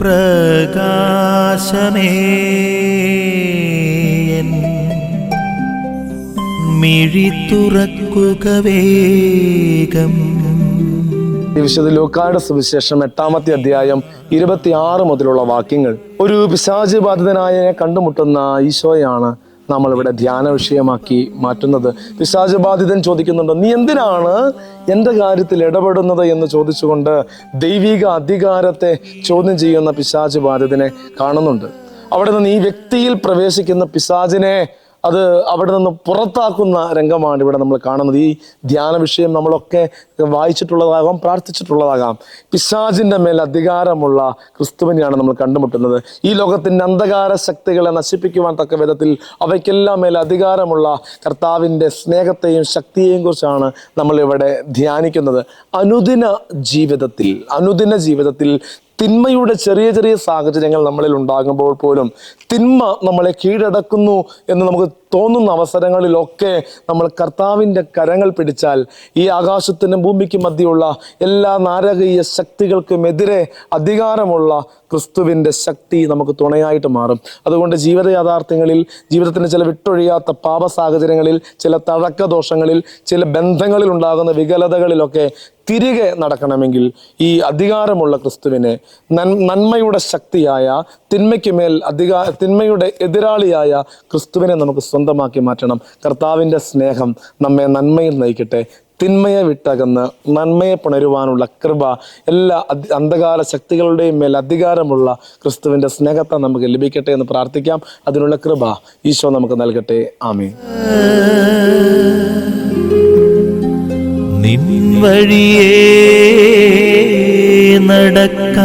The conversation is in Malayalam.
പ്രകാശമേ മിഴി തുറക്കുക വേഗം. വിശുദ്ധ ലൂക്കായുടെ സുവിശേഷം 8-ാമത്തെ അധ്യായം 26 മുതലുള്ള വാക്യങ്ങൾ. ഒരു പിശാച് ബാധിതനായ കണ്ടുമുട്ടുന്ന ഈശോയാണ് നമ്മളിവിടെ ധ്യാന വിഷയമാക്കി മാറ്റുന്നത്. പിശാച് ബാധിതൻ ചോദിക്കുന്നുണ്ട്, നീ എന്തിനാണ് എൻ്റെ കാര്യത്തിൽ ഇടപെടുന്നത് എന്ന് ചോദിച്ചുകൊണ്ട് ദൈവിക അധികാരത്തെ ചോദ്യം ചെയ്യുന്ന പിശാച് ബാധിതനെ കാണുന്നുണ്ട്. അവിടെ നിന്ന് ഈ വ്യക്തിയിൽ പ്രവേശിക്കുന്ന പിശാചിനെ അത് അവിടെ നിന്ന് പുറത്താക്കുന്ന രംഗമാണ് ഇവിടെ നമ്മൾ കാണുന്നത്. ഈ ധ്യാന വിഷയം നമ്മളൊക്കെ വായിച്ചിട്ടുള്ളതാകാം, പ്രാർത്ഥിച്ചിട്ടുള്ളതാകാം. പിശാചിൻ്റെ മേൽ അധികാരമുള്ള ക്രിസ്തുവിനെയാണ് നമ്മൾ കണ്ടുമുട്ടുന്നത്. ഈ ലോകത്തിൻ്റെ അന്ധകാര ശക്തികളെ നശിപ്പിക്കുവാൻ തക്ക വിധത്തിൽ അവയ്ക്കെല്ലാം മേൽ അധികാരമുള്ള കർത്താവിൻ്റെ സ്നേഹത്തെയും ശക്തിയെയും കുറിച്ചാണ് നമ്മളിവിടെ ധ്യാനിക്കുന്നത്. അനുദിന ജീവിതത്തിൽ തിന്മയുടെ ചെറിയ ചെറിയ സാഹചര്യങ്ങൾ നമ്മളിൽ ഉണ്ടാകുമ്പോൾ പോലും തിന്മ നമ്മളെ കീഴടക്കുന്നു എന്ന് നമുക്ക് തോന്നുന്ന അവസരങ്ങളിലൊക്കെ നമ്മൾ കർത്താവിൻ്റെ കരങ്ങൾ പിടിച്ചാൽ ഈ ആകാശത്തിനും ഭൂമിക്കും മധ്യയുള്ള എല്ലാ നാരകീയ ശക്തികൾക്കുമെതിരെ അധികാരമുള്ള ക്രിസ്തുവിൻ്റെ ശക്തി നമുക്ക് തുണയായിട്ട് മാറും. അതുകൊണ്ട് ജീവിത യാഥാർത്ഥ്യങ്ങളിൽ, ജീവിതത്തിൻ്റെ ചില വിട്ടൊഴിയാത്ത പാപ സാഹചര്യങ്ങളിൽ, ചില തഴക്കദോഷങ്ങളിൽ, ചില ബന്ധങ്ങളിൽ ഉണ്ടാകുന്ന വികലതകളിലൊക്കെ തിരികെ നടക്കണമെങ്കിൽ ഈ അധികാരമുള്ള ക്രിസ്തുവിനെ, നന്മയുടെ ശക്തിയായ തിന്മയുടെ എതിരാളിയായ ക്രിസ്തുവിനെ നമുക്ക് സ്വന്തമാക്കി മാറ്റണം. കർത്താവിൻ്റെ സ്നേഹം നമ്മെ നന്മയിൽ നയിക്കട്ടെ. തിന്മയെ വിട്ടകന്ന് നന്മയെ പുണരുവാനുള്ള കൃപ എല്ലാ അന്ധകാര ശക്തികളുടെയും മേൽ അധികാരമുള്ള ക്രിസ്തുവിൻ്റെ സ്നേഹത്തെ നമുക്ക് ലഭിക്കട്ടെ എന്ന് പ്രാർത്ഥിക്കാം. അതിനുള്ള കൃപ ഈശോ നമുക്ക് നൽകട്ടെ. ആമേൻ. നിൻ വഴിയേ നടക്ക